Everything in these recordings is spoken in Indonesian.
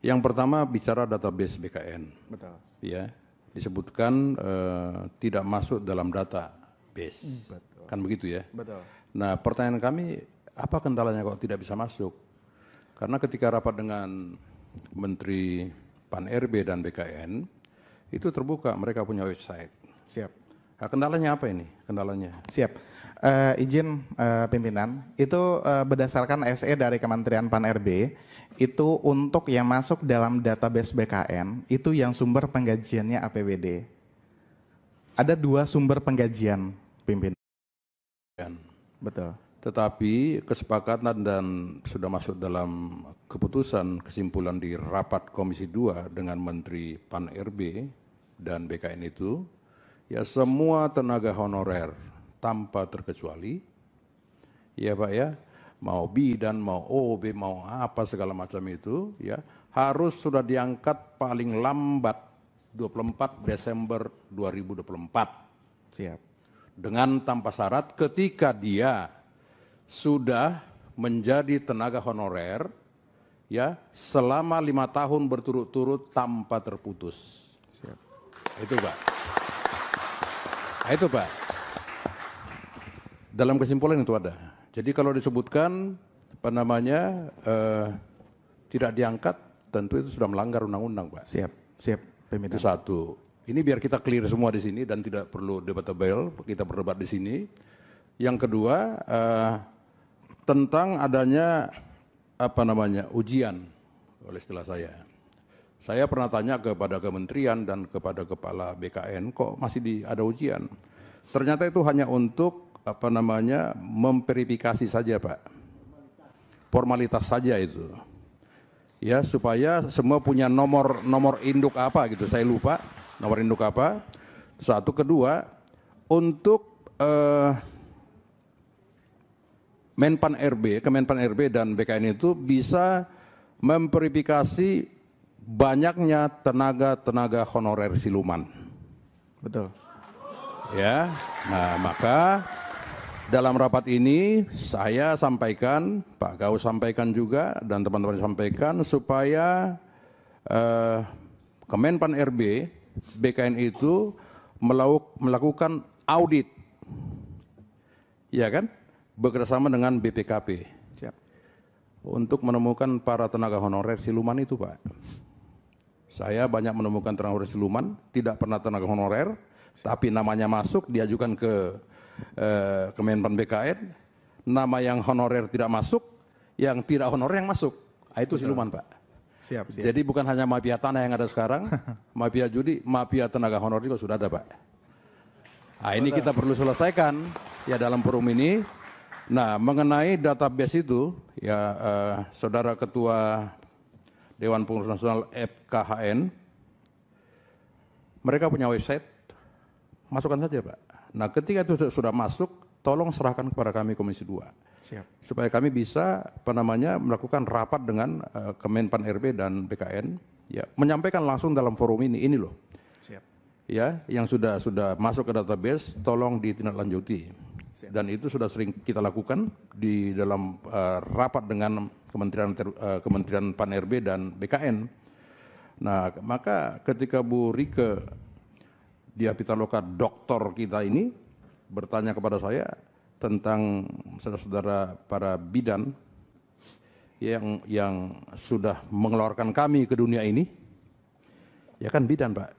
Yang pertama bicara database BKN. Betul. Ya, disebutkan tidak masuk dalam database. Betul. Kan begitu ya? Betul. Nah, pertanyaan kami, apa kendalanya kok tidak bisa masuk? Karena ketika rapat dengan Menteri Pan-RB dan BKN, itu terbuka, mereka punya website. Siap. Nah, kendalanya apa ini? Kendalanya? Siap. Izin pimpinan, itu berdasarkan SE dari Kementerian Pan-RB, itu untuk yang masuk dalam database BKN, itu yang sumber penggajiannya APBD. Ada 2 sumber penggajian, pimpinan. Betul. Tetapi kesepakatan dan sudah masuk dalam keputusan kesimpulan di rapat Komisi 2 dengan Menteri Pan-RB dan BKN itu, ya semua tenaga honorer tanpa terkecuali, ya Pak ya, mau bidan, mau OB, mau apa segala macam itu, ya harus sudah diangkat paling lambat 24 Desember 2024. Siap. Dengan tanpa syarat ketika dia sudah menjadi tenaga honorer, ya selama 5 tahun berturut-turut tanpa terputus. Siap. Itu Pak. Itu Pak. Dalam kesimpulan itu ada. Jadi kalau disebutkan apa namanya tidak diangkat, tentu itu sudah melanggar undang-undang, Pak. Siap, siap, pimpinan. Itu satu. Ini biar kita clear semua di sini dan tidak perlu debatable, kita berdebat di sini. Yang kedua tentang adanya apa namanya ujian oleh istilah saya. Saya pernah tanya kepada kementerian dan kepada kepala BKN, kok masih ada ujian? Ternyata itu hanya untuk apa namanya memverifikasi saja Pak, formalitas saja itu, ya supaya semua punya nomor induk apa gitu, saya lupa nomor induk apa. Satu, kedua untuk Kemenpan RB dan BKN itu bisa memverifikasi banyaknya tenaga honorer siluman. Betul. Ya, nah maka dalam rapat ini saya sampaikan, Pak Gaus sampaikan juga, dan teman-teman sampaikan supaya Kemenpan RB, BKN itu melakukan audit, ya kan, bekerjasama dengan BPKP. Siap. Untuk menemukan para tenaga honorer siluman itu Pak. Saya banyak menemukan tenaga honorer siluman, tidak pernah tenaga honorer, tapi namanya masuk, diajukan ke Kemenpan BKN, nama yang honorer tidak masuk, yang tidak honorer yang masuk. Itu siluman Pak. Siap, siap. Jadi bukan hanya mafia tanah yang ada sekarang, mafia judi, mafia tenaga honorer juga sudah ada Pak. Nah ini kita perlu selesaikan ya dalam forum ini. Nah mengenai database itu, ya Saudara Ketua Dewan Pengurus Nasional FKHN, mereka punya website, masukkan saja Pak. Nah ketika itu sudah masuk, tolong serahkan kepada kami Komisi 2. Siap. Supaya kami bisa apa namanya melakukan rapat dengan Kemenpan RB dan BKN, ya menyampaikan langsung dalam forum ini loh. Siap. Ya, yang sudah masuk ke database, tolong ditindaklanjuti. Siap. Dan itu sudah sering kita lakukan di dalam rapat dengan Kementerian Pan RB dan BKN. Nah, maka ketika Bu Rike Diah Pitaloka doktor kita ini bertanya kepada saya tentang saudara-saudara para bidan yang sudah mengeluarkan kami ke dunia ini, ya kan bidan Pak,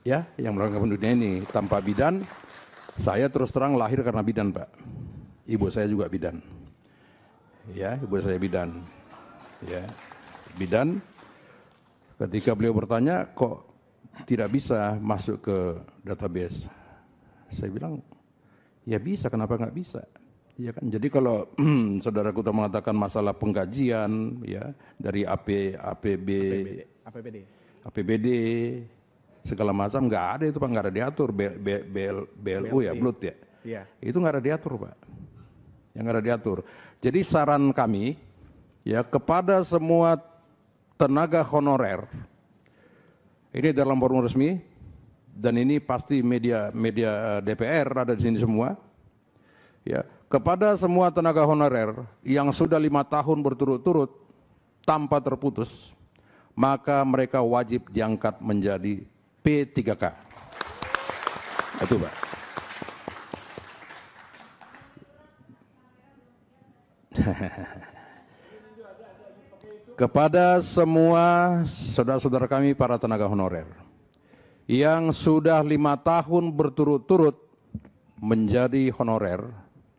ya yang mengeluarkan ke dunia ini. Tanpa bidan, saya terus terang lahir karena bidan Pak. Ibu saya juga bidan, ya ibu saya bidan, ya bidan. Ketika beliau bertanya kok tidak bisa masuk ke database, saya bilang ya bisa, kenapa nggak bisa? Ya kan, jadi kalau saudara Kuta mengatakan masalah penggajian ya dari APBD segala macam, nggak ada itu Pak, nggak ada diatur. BLU ya, Blut ya, itu nggak ada diatur Pak, yang nggak ada diatur. Jadi saran kami ya kepada semua tenaga honorer, ini dalam forum resmi dan ini pasti media DPR ada di sini semua. Ya, kepada semua tenaga honorer yang sudah 5 tahun berturut-turut tanpa terputus, maka mereka wajib diangkat menjadi P3K. Itu Pak. Kepada semua saudara-saudara kami para tenaga honorer yang sudah 5 tahun berturut-turut menjadi honorer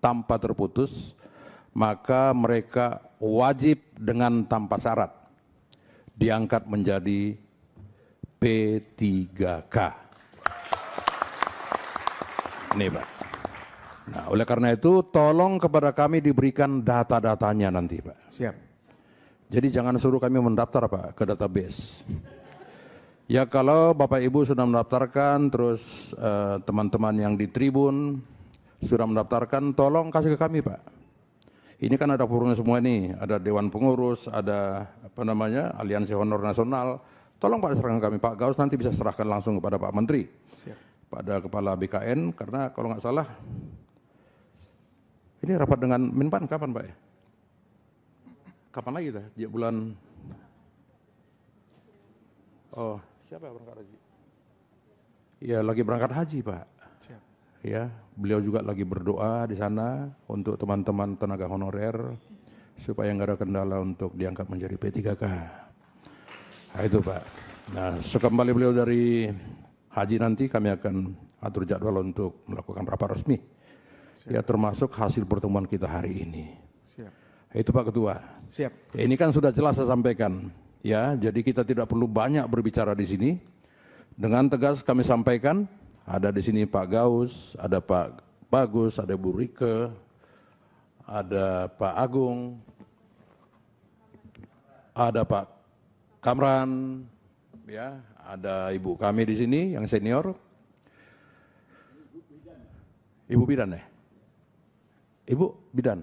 tanpa terputus, maka mereka wajib dengan tanpa syarat diangkat menjadi P3K. Ini Pak. Nah, oleh karena itu tolong kepada kami diberikan data-datanya nanti Pak. Siap. Jadi jangan suruh kami mendaftar Pak ke database. Ya kalau Bapak Ibu sudah mendaftarkan, terus teman-teman yang di tribun sudah mendaftarkan, tolong kasih ke kami Pak. Ini kan ada forumnya semua ini, ada Dewan Pengurus, ada Aliansi Honor Nasional. Tolong Pak serahkan kami, Pak Gaus nanti bisa serahkan langsung kepada Pak Menteri. Siap. Pada Kepala BKN, karena kalau nggak salah, ini rapat dengan Menpan kapan Pak ya? Kapan lagi dah? Di bulan... Oh, siapa yang berangkat haji? Ya, lagi berangkat haji, Pak. Siap. Ya, beliau juga lagi berdoa di sana untuk teman-teman tenaga honorer supaya nggak ada kendala untuk diangkat menjadi P3K. Nah, itu, Pak. Nah, sekembali beliau dari haji nanti kami akan atur jadwal untuk melakukan rapat resmi. Siap. Ya, termasuk hasil pertemuan kita hari ini. Siap. Itu Pak Ketua. Siap. Ya, ini kan sudah jelas saya sampaikan. Ya, jadi kita tidak perlu banyak berbicara di sini. Dengan tegas kami sampaikan, ada di sini Pak Gaus, ada Pak Bagus, ada Bu Rike, ada Pak Agung, ada Pak Kamran, ya, ada Ibu kami di sini yang senior. Ibu Bidan ya? Ibu Bidan,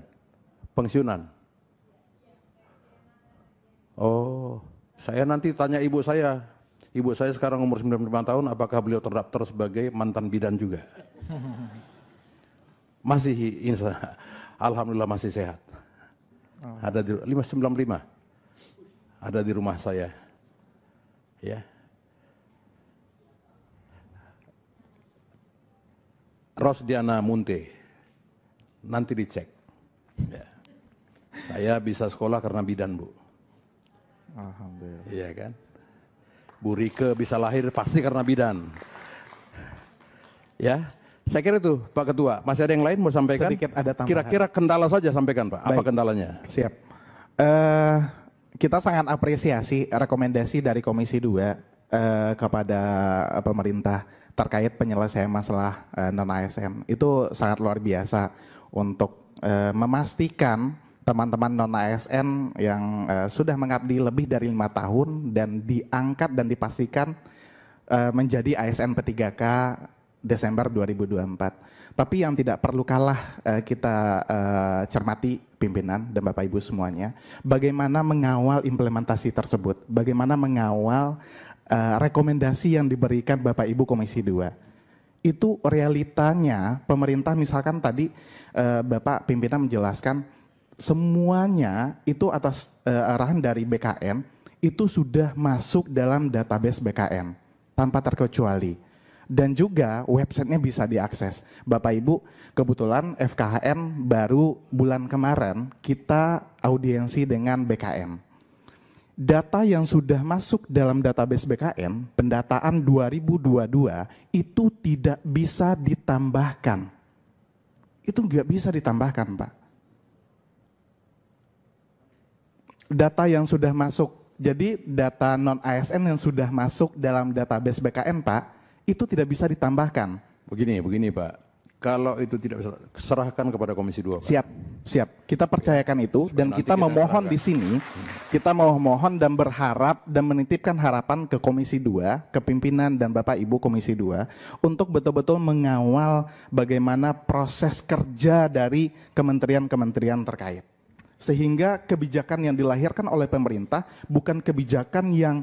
pensiunan. Oh, saya nanti tanya ibu saya. Ibu saya sekarang umur 95 tahun, apakah beliau terdaftar sebagai mantan bidan juga? Masih, alhamdulillah masih sehat. Ada di 595. Ada di rumah saya. Ya. Rosdiana Munte. Nanti dicek. Ya. Saya bisa sekolah karena bidan, Bu. Alhamdulillah. Iya kan? Bu Rike bisa lahir pasti karena bidan. Ya, saya kira itu Pak Ketua. Masih ada yang lain mau sampaikan? Sedikit ada tambahan. Kira-kira kendala saja sampaikan Pak. Apa kendalanya? Siap. Kita sangat apresiasi rekomendasi dari Komisi 2 kepada pemerintah terkait penyelesaian masalah non-ASN. Itu sangat luar biasa untuk memastikan teman-teman non-ASN yang sudah mengabdi lebih dari 5 tahun dan diangkat dan dipastikan menjadi ASN P3K Desember 2024. Tapi yang tidak perlu kalah kita cermati pimpinan dan Bapak Ibu semuanya, bagaimana mengawal implementasi tersebut, bagaimana mengawal rekomendasi yang diberikan Bapak Ibu Komisi 2. Itu realitanya pemerintah, misalkan tadi Bapak pimpinan menjelaskan, semuanya itu atas arahan dari BKN itu sudah masuk dalam database BKN tanpa terkecuali, dan juga websitenya bisa diakses. Bapak Ibu, kebetulan FKHN baru bulan kemarin kita audiensi dengan BKN. Data yang sudah masuk dalam database BKN pendataan 2022 itu tidak bisa ditambahkan. Itu nggak bisa ditambahkan, Pak. Data yang sudah masuk, jadi data non-ASN yang sudah masuk dalam database BKN Pak, itu tidak bisa ditambahkan. Begini Pak, kalau itu tidak bisa, serahkan kepada Komisi 2 Pak. Siap. Kita percayakan itu dan kita memohon di sini, kita memohon dan berharap dan menitipkan harapan ke Komisi 2, ke pimpinan dan Bapak Ibu Komisi 2, untuk betul-betul mengawal bagaimana proses kerja dari kementerian-kementerian terkait. Sehingga kebijakan yang dilahirkan oleh pemerintah bukan kebijakan yang